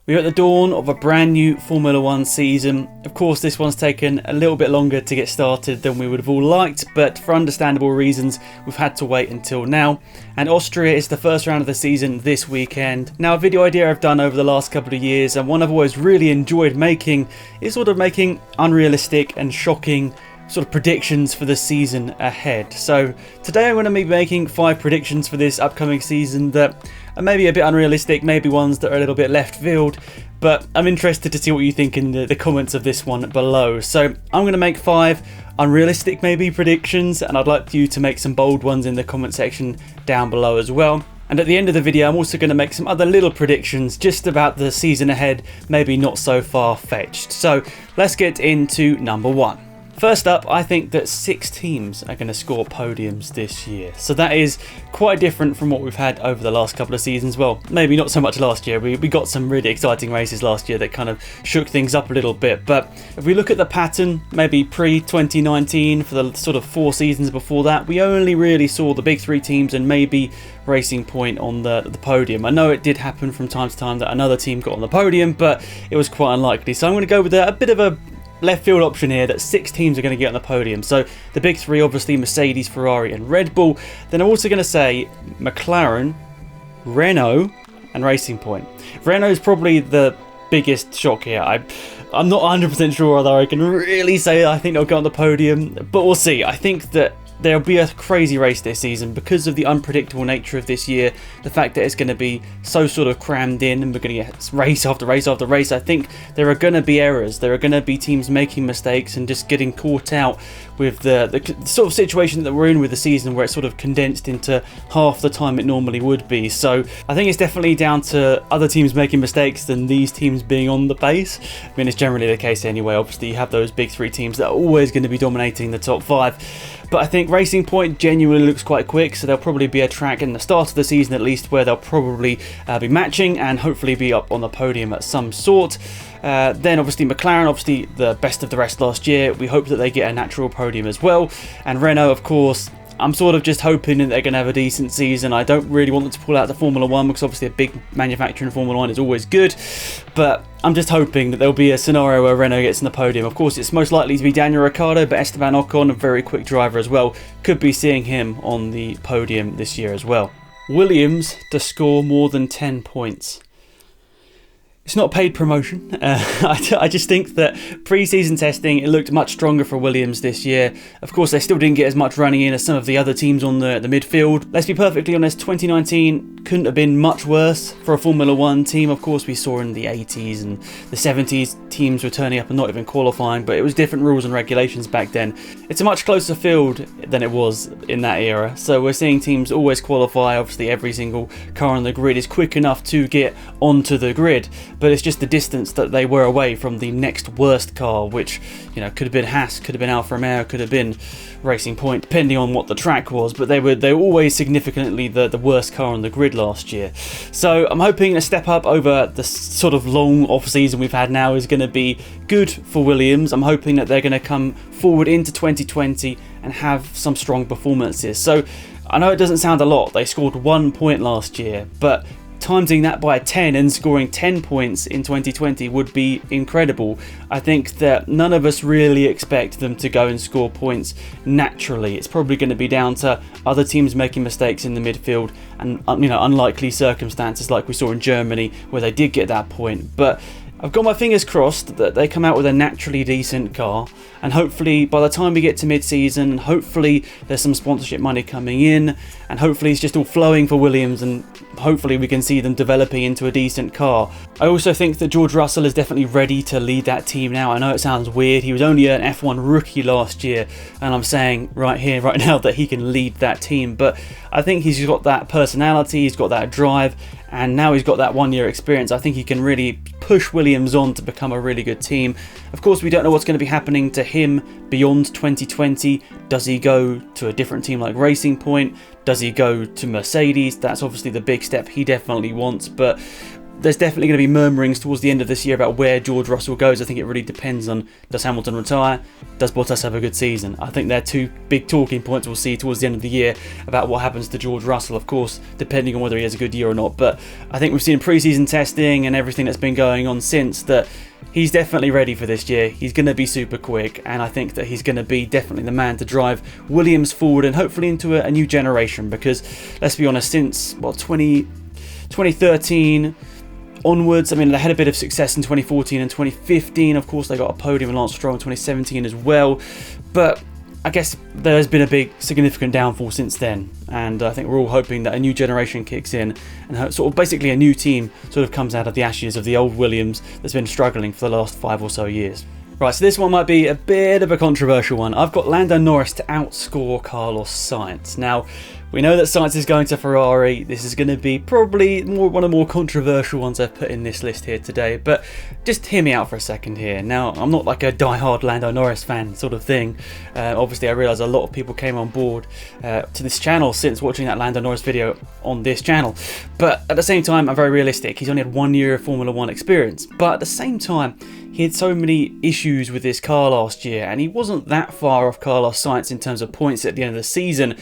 We're at the dawn of a brand new Formula 1 season. Of course, this one's taken a little bit longer to get started than we would have all liked, but for understandable reasons, we've had to wait until now. And Austria is the first round of the season this weekend. Now, a video idea I've done over the last couple of years, and one I've always really enjoyed making, is sort of making unrealistic and shocking sort of predictions for the season ahead. So today I'm going to be making 5 predictions for this upcoming season that are maybe a bit unrealistic, maybe ones that are a little bit left field, but I'm interested to see what you think in the comments of this one below. So I'm going to make 5 unrealistic maybe predictions, and I'd like you to make some bold ones in the comment section down below as well. And at the end of the video, I'm also going to make some other little predictions just about the season ahead, maybe not so far-fetched. So let's get into number 1. First up, I think that 6 teams are going to score podiums this year. So that is quite different from what we've had over the last couple of seasons. Well, maybe not so much last year. We got some really exciting races last year that kind of shook things up a little bit. But if we look at the pattern, maybe pre-2019, for the sort of 4 seasons before that, we only really saw the big 3 teams and maybe Racing Point on the podium. I know it did happen from time to time that another team got on the podium, but it was quite unlikely. So I'm going to go with a bit of a left field option here, that 6 teams are going to get on the podium. So the big 3, obviously Mercedes, Ferrari and Red Bull. Then I'm also going to say McLaren, Renault and Racing Point. Renault is probably the biggest shock here. I'm not 100% sure whether I can really say I think they'll get on the podium, but we'll see. I think that there'll be a crazy race this season because of the unpredictable nature of this year, the fact that it's going to be so sort of crammed in and we're going to get race after race after race. I think there are going to be errors, there are going to be teams making mistakes and just getting caught out with the sort of situation that we're in with the season, where it's sort of condensed into half the time it normally would be. So I think it's definitely down to other teams making mistakes than these teams being on the pace. I mean, it's generally the case anyway. Obviously you have those big 3 teams that are always going to be dominating the top 5. But I think Racing Point genuinely looks quite quick, so there'll probably be a track in the start of the season at least where they'll probably be matching and hopefully be up on the podium at some sort. Then obviously McLaren, obviously the best of the rest last year. We hope that they get a natural podium as well. And Renault, of course, I'm sort of just hoping that they're going to have a decent season. I don't really want them to pull out the Formula 1 because obviously a big manufacturer in Formula 1 is always good. But I'm just hoping that there'll be a scenario where Renault gets in the podium. Of course, it's most likely to be Daniel Ricciardo, but Esteban Ocon, a very quick driver as well, could be seeing him on the podium this year as well. Williams to score more than 10 points. It's not paid promotion. I just think that pre-season testing, it looked much stronger for Williams this year. Of course, they still didn't get as much running in as some of the other teams on the midfield. Let's be perfectly honest, 2019 couldn't have been much worse for a Formula 1 team. Of course, we saw in the 80s and the 70s teams were turning up and not even qualifying, but it was different rules and regulations back then. It's a much closer field than it was in that era. So we're seeing teams always qualify. Obviously, every single car on the grid is quick enough to get onto the grid. But it's just the distance that they were away from the next worst car, which, you know, could have been Haas, could have been Alfa Romeo, could have been Racing Point, depending on what the track was. But they were always significantly the worst car on the grid last year. So I'm hoping a step up over the sort of long off season we've had now is going to be good for Williams. I'm hoping that they're going to come forward into 2020 and have some strong performances. So I know it doesn't sound a lot. They scored 1 point last year, but timesing that by 10 and scoring 10 points in 2020 would be incredible. I think that none of us really expect them to go and score points naturally. It's probably going to be down to other teams making mistakes in the midfield and, you know, unlikely circumstances like we saw in Germany where they did get that point. But I've got my fingers crossed that they come out with a naturally decent car, and hopefully by the time we get to mid-season, hopefully there's some sponsorship money coming in, and hopefully it's just all flowing for Williams, and hopefully we can see them developing into a decent car. I also think that George Russell is definitely ready to lead that team now. I know it sounds weird, he was only an F1 rookie last year, and I'm saying right here, right now, that he can lead that team, but I think he's got that personality, he's got that drive, and now he's got that 1 year experience. I think he can really push Williams on to become a really good team. Of course, we don't know what's going to be happening to him beyond 2020. Does he go to a different team like Racing Point? Does he go to Mercedes? That's obviously the big step he definitely wants, but there's definitely going to be murmurings towards the end of this year about where George Russell goes. I think it really depends on, does Hamilton retire? Does Bottas have a good season? I think they're two big talking points we'll see towards the end of the year about what happens to George Russell, of course, depending on whether he has a good year or not. But I think we've seen pre-season testing and everything that's been going on since that he's definitely ready for this year. He's going to be super quick, and I think that he's going to be definitely the man to drive Williams forward and hopefully into a new generation, because let's be honest, since 2013 onwards, I mean, they had a bit of success in 2014 and 2015. Of course, they got a podium in Lance Stroll in 2017 as well, but I guess there's been a big significant downfall since then, and I think we're all hoping that a new generation kicks in and sort of basically a new team sort of comes out of the ashes of the old Williams that's been struggling for the last 5 or so years. Right, so this one might be a bit of a controversial one. I've got Lando Norris to outscore Carlos Sainz. Now, we know that Sainz is going to Ferrari. This is going to be probably one of the more controversial ones I've put in this list here today, but just hear me out for a second here. Now, I'm not like a die-hard Lando Norris fan sort of thing. Obviously, I realise a lot of people came on board to this channel since watching that Lando Norris video on this channel, but at the same time, I'm very realistic. He's only had 1 year of Formula 1 experience, but at the same time, he had so many issues with his car last year, and he wasn't that far off Carlos Sainz in terms of points at the end of the season.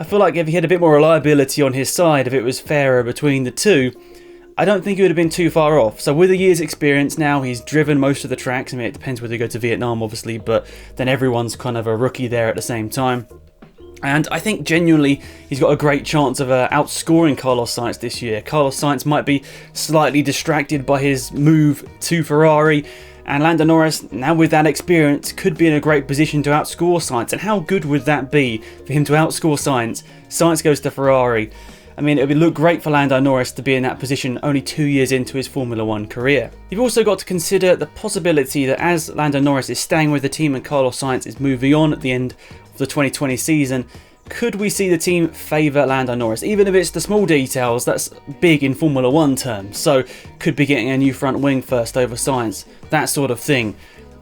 I feel like if he had a bit more reliability on his side, if it was fairer between the two, I don't think he would have been too far off. So with a year's experience now, he's driven most of the tracks. I mean, it depends whether you go to Vietnam, obviously, but then everyone's kind of a rookie there at the same time. And I think genuinely he's got a great chance of outscoring Carlos Sainz this year. Carlos Sainz might be slightly distracted by his move to Ferrari, and Lando Norris, now with that experience, could be in a great position to outscore Sainz. And how good would that be for him to outscore Sainz? Sainz goes to Ferrari. I mean, it would look great for Lando Norris to be in that position only 2 years into his Formula 1 career. You've also got to consider the possibility that as Lando Norris is staying with the team and Carlos Sainz is moving on at the end of the 2020 season, could we see the team favour Lando Norris? Even if it's the small details, that's big in Formula 1 terms. So, could be getting a new front wing first over Sainz, that sort of thing.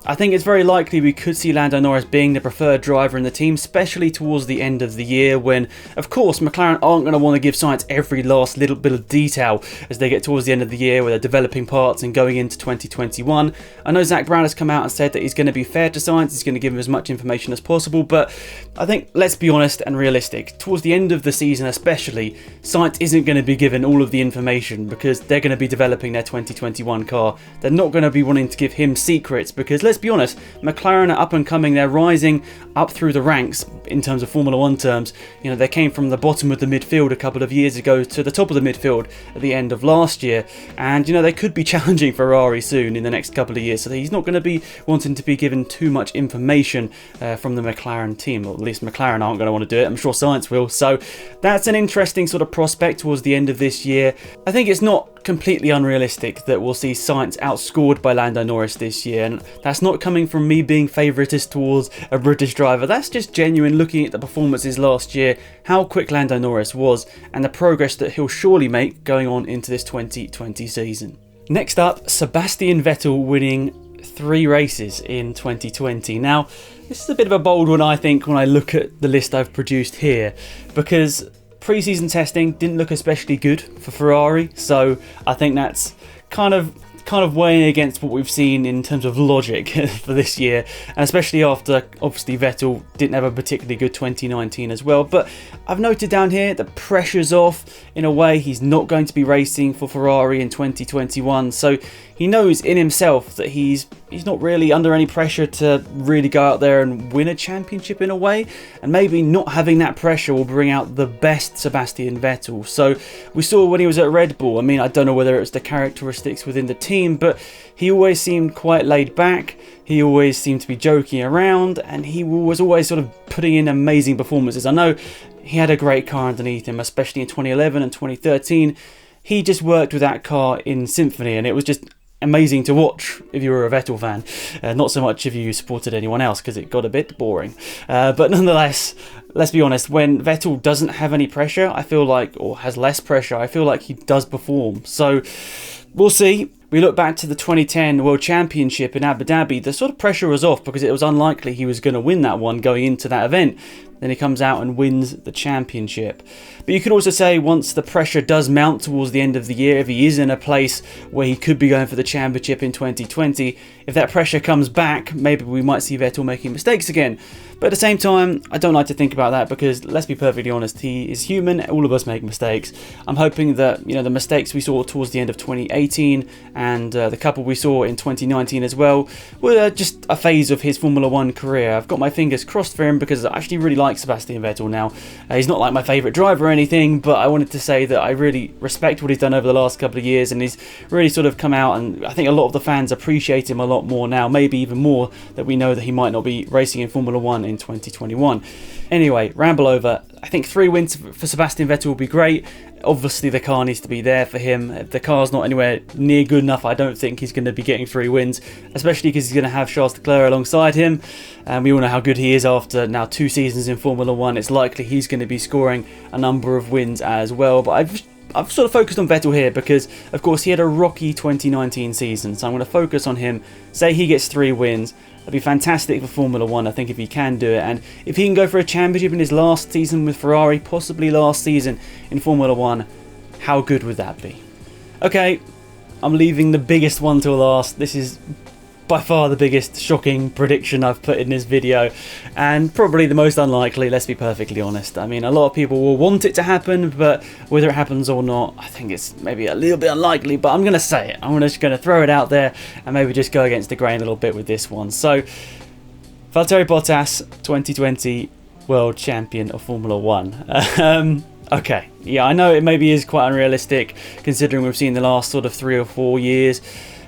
I think it's very likely we could see Lando Norris being the preferred driver in the team, especially towards the end of the year when, of course, McLaren aren't going to want to give Sainz every last little bit of detail as they get towards the end of the year where they're developing parts and going into 2021. I know Zak Brown has come out and said that he's going to be fair to Sainz, he's going to give him as much information as possible, but I think, let's be honest and realistic, towards the end of the season especially, Sainz isn't going to be given all of the information because they're going to be developing their 2021 car. They're not going to be wanting to give him secrets because, let's be honest, McLaren are up and coming, they're rising up through the ranks in terms of Formula 1 terms. You know, they came from the bottom of the midfield a couple of years ago to the top of the midfield at the end of last year, and you know, they could be challenging Ferrari soon in the next couple of years, so he's not going to be wanting to be given too much information from the McLaren team, or at least McLaren aren't going to want to do it. I'm sure Sainz will, so that's an interesting sort of prospect towards the end of this year. I think it's not completely unrealistic that we'll see Sainz outscored by Lando Norris this year, and that's not coming from me being favouritist towards a British driver. That's just genuine looking at the performances last year, how quick Lando Norris was, and the progress that he'll surely make going on into this 2020 season. Next up, Sebastian Vettel winning 3 races in 2020. Now, this is a bit of a bold one, I think, when I look at the list I've produced here, because pre-season testing didn't look especially good for Ferrari, so I think that's kind of weighing against what we've seen in terms of logic for this year, and especially after obviously Vettel didn't have a particularly good 2019 as well. But I've noted down here the pressure's off in a way. He's not going to be racing for Ferrari in 2021, so he knows in himself that he's not really under any pressure to really go out there and win a championship in a way, and maybe not having that pressure will bring out the best Sebastian Vettel. So we saw when he was at Red Bull, I mean, I don't know whether it was the characteristics within the team, but he always seemed quite laid back, he always seemed to be joking around, and he was always sort of putting in amazing performances. I know he had a great car underneath him, especially in 2011 and 2013. He just worked with that car in symphony, and it was just amazing to watch if you were a Vettel fan, not so much if you supported anyone else because it got a bit boring, but nonetheless, let's be honest, when Vettel doesn't have any pressure, I feel like, or has less pressure, I feel like he does perform. So we'll see. We look back to the 2010 World Championship in Abu Dhabi, the sort of pressure was off because it was unlikely he was going to win that one going into that event. then he comes out and wins the championship. But you could also say once the pressure does mount towards the end of the year, if he is in a place where he could be going for the championship in 2020, if that pressure comes back, maybe we might see Vettel making mistakes again. But at the same time, I don't like to think about that because, let's be perfectly honest, he is human, all of us make mistakes. I'm hoping that, the mistakes we saw towards the end of 2018 and the couple we saw in 2019 as well were just a phase of his Formula 1 career. I've got my fingers crossed for him because I actually really like Sebastian Vettel now. He's not like my favourite driver or anything, but I wanted to say that I really respect what he's done over the last couple of years, and he's really sort of come out, and I think a lot of the fans appreciate him a lot more now, maybe even more, that we know that he might not be racing in Formula 1 in 2021. Anyway, ramble over. I think 3 wins for Sebastian Vettel will be great. Obviously the car needs to be there for him. If the car's not anywhere near good enough, I don't think he's going to be getting 3 wins, especially because he's going to have Charles Leclerc alongside him, and we all know how good he is after now 2 seasons in Formula 1. It's likely he's going to be scoring a number of wins as well, but I've sort of focused on Vettel here because, of course, he had a rocky 2019 season, so I'm going to focus on him. Say he gets 3 wins. That'd be fantastic for Formula 1, I think, if he can do it. And if he can go for a championship in his last season with Ferrari, possibly last season in Formula 1, how good would that be? Okay, I'm leaving the biggest one till last. This is by far the biggest shocking prediction I've put in this video, and probably the most unlikely, let's be perfectly honest. I mean, a lot of people will want it to happen, but whether it happens or not, I think it's maybe a little bit unlikely, but I'm going to say it. I'm just going to throw it out there and maybe just go against the grain a little bit with this one. So, Valtteri Bottas, 2020 World Champion of Formula 1. Okay, yeah, I know it maybe is quite unrealistic considering we've seen the last sort of 3 or 4 years.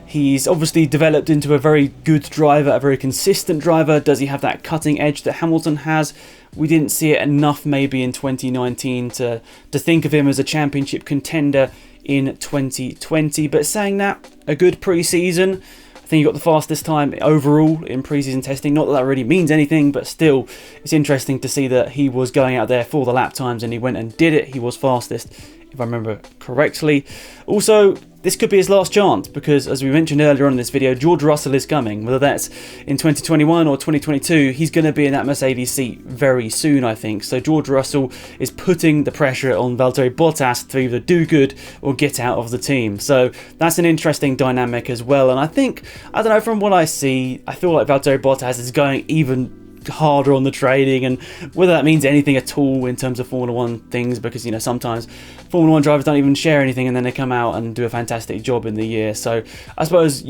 He's obviously developed into a very good driver, a very consistent driver. Does he have that cutting edge that Hamilton has? We didn't see it enough maybe in 2019 to think of him as a championship contender in 2020. But saying that, a good pre-season. I think he got the fastest time overall in pre-season testing. Not that that really means anything, but still, it's interesting to see that he was going out there for the lap times and he went and did it. He was fastest, if I remember correctly. Also, this could be his last chance because, as we mentioned earlier on in this video, George Russell is coming. Whether that's in 2021 or 2022, he's going to be in that Mercedes seat very soon, I think. So George Russell is putting the pressure on Valtteri Bottas to either do good or get out of the team. So that's an interesting dynamic as well. And I think, I don't know, from what I see, I feel like Valtteri Bottas is going even harder on the training, and whether that means anything at all in terms of Formula 1 things, because sometimes Formula 1 drivers don't even share anything and then they come out and do a fantastic job in the year. So I suppose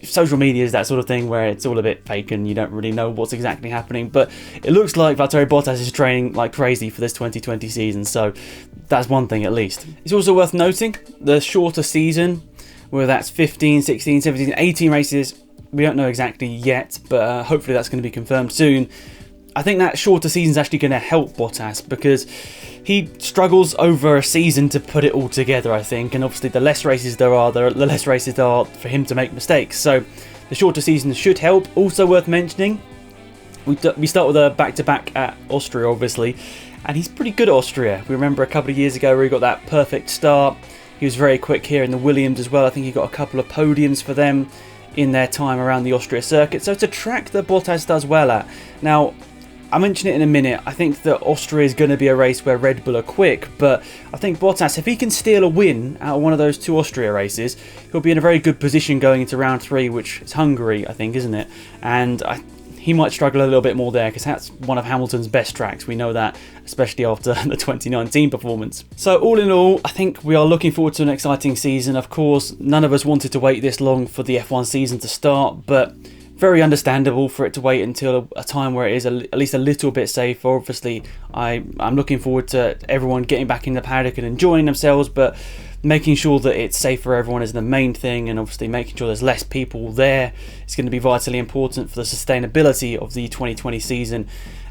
social media is that sort of thing where it's all a bit fake and you don't really know what's exactly happening, but it looks like Valtteri Bottas is training like crazy for this 2020 season, so that's one thing at least. It's also worth noting the shorter season, whether that's 15, 16, 17, 18 races, we don't know exactly yet, but hopefully that's going to be confirmed soon. I think that shorter season is actually going to help Bottas because he struggles over a season to put it all together, I think. And obviously the less races there are, the less races there are for him to make mistakes. So the shorter season should help. Also worth mentioning, we start with a back-to-back at Austria, obviously. And he's pretty good at Austria. We remember a couple of years ago where he got that perfect start. He was very quick here in the Williams as well. I think he got a couple of podiums for them in their time around the Austria circuit. So it's a track that Bottas does well at. Now, I'll mention it in a minute. I think that Austria is going to be a race where Red Bull are quick, but I think Bottas, if he can steal a win out of one of those 2 Austria races, he'll be in a very good position going into round 3, which is Hungary, I think, isn't it? And he might struggle a little bit more there because that's one of Hamilton's best tracks. We know that, especially after the 2019 performance. So all in all, I think we are looking forward to an exciting season. Of course, none of us wanted to wait this long for the F1 season to start, but very understandable for it to wait until a time where it is at least a little bit safer. Obviously, I'm looking forward to everyone getting back in the paddock and enjoying themselves, but making sure that it's safe for everyone is the main thing, and obviously making sure there's less people there is going to be vitally important for the sustainability of the 2020 season.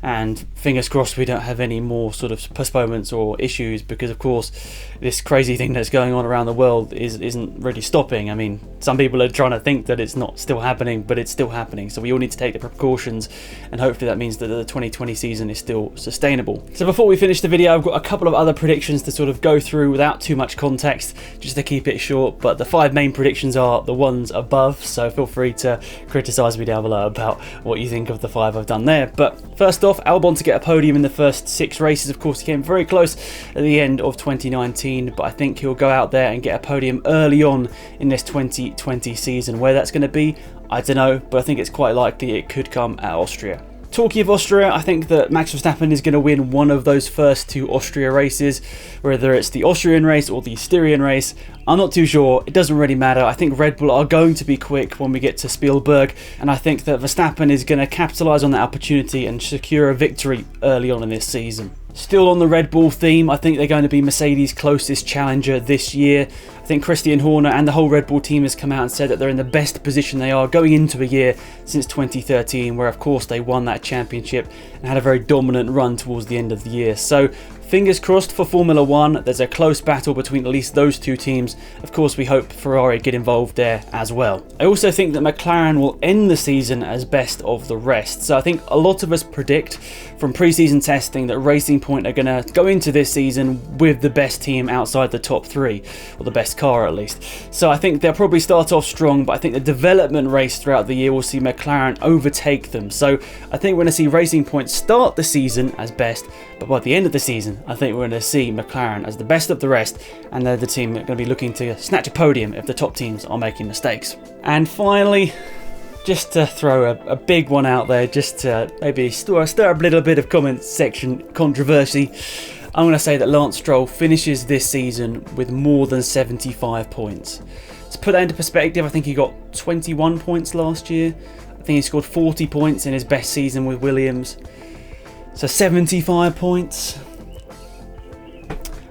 And fingers crossed we don't have any more sort of postponements or issues, because of course this crazy thing that's going on around the world isn't really stopping. I mean, some people are trying to think that it's not still happening, but it's still happening. So we all need to take the precautions, and hopefully that means that the 2020 season is still sustainable. So before we finish the video, I've got a couple of other predictions to sort of go through without too much context, just to keep it short. But the 5 main predictions are the ones above, so feel free to criticise me down below about what you think of the 5 I've done there. But first off, off. Albon to get a podium in the first 6 races. Of course, he came very close at the end of 2019, but I think he'll go out there and get a podium early on in this 2020 season. Where that's going to be, I don't know, but I think it's quite likely it could come at Austria. Talking of Austria, I think that Max Verstappen is going to win one of those first 2 Austria races, whether it's the Austrian race or the Styrian race. I'm not too sure. It doesn't really matter. I think Red Bull are going to be quick when we get to Spielberg, and I think that Verstappen is going to capitalise on that opportunity and secure a victory early on in this season. Still on the Red Bull theme, I think they're going to be Mercedes' closest challenger this year. I think Christian Horner and the whole Red Bull team has come out and said that they're in the best position they are going into a year since 2013, where of course they won that championship and had a very dominant run towards the end of the year. So fingers crossed for Formula 1. There's a close battle between at least those 2 teams. Of course, we hope Ferrari get involved there as well. I also think that McLaren will end the season as best of the rest. So I think a lot of us predict from pre-season testing that Racing Point are going to go into this season with the best team outside the top 3, or the best car at least. So I think they'll probably start off strong, but I think the development race throughout the year will see McLaren overtake them. So I think we're going to see Racing Point start the season as best, but by the end of the season, I think we're going to see McLaren as the best of the rest, and they're the team that are going to be looking to snatch a podium if the top teams are making mistakes. And finally, just to throw a big one out there, just to maybe stir up a little bit of comment section controversy, I'm going to say that Lance Stroll finishes this season with more than 75 points. To put that into perspective, I think he got 21 points last year. I think he scored 40 points in his best season with Williams. So 75 points.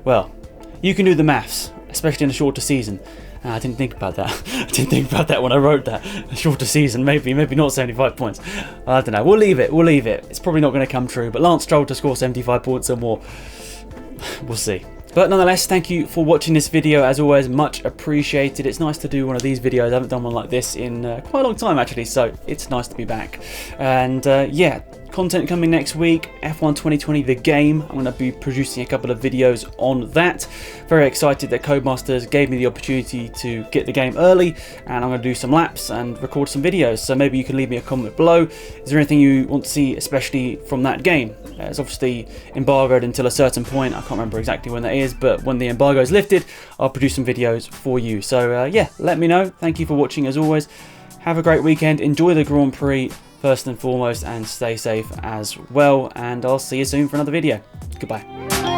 Well, you can do the maths, especially in a shorter season. I didn't think about that. I didn't think about that when I wrote that. A shorter season, maybe not 75 points. I don't know. We'll leave it. It's probably not going to come true. But Lance Stroll to score 75 points or more, we'll see. But nonetheless, thank you for watching this video. As always, much appreciated. It's nice to do one of these videos. I haven't done one like this in quite a long time, actually. So it's nice to be back. And yeah, content coming next week. F1 2020, the game. I'm going to be producing a couple of videos on that. Very excited that Codemasters gave me the opportunity to get the game early, and I'm going to do some laps and record some videos. So maybe you can leave me a comment below. Is there anything you want to see, especially from that game? It's obviously embargoed until a certain point. I can't remember exactly when that is, but when the embargo is lifted, I'll produce some videos for you. So yeah, let me know. Thank you for watching as always. Have a great weekend. Enjoy the Grand Prix first and foremost, and stay safe as well. And I'll see you soon for another video. Goodbye.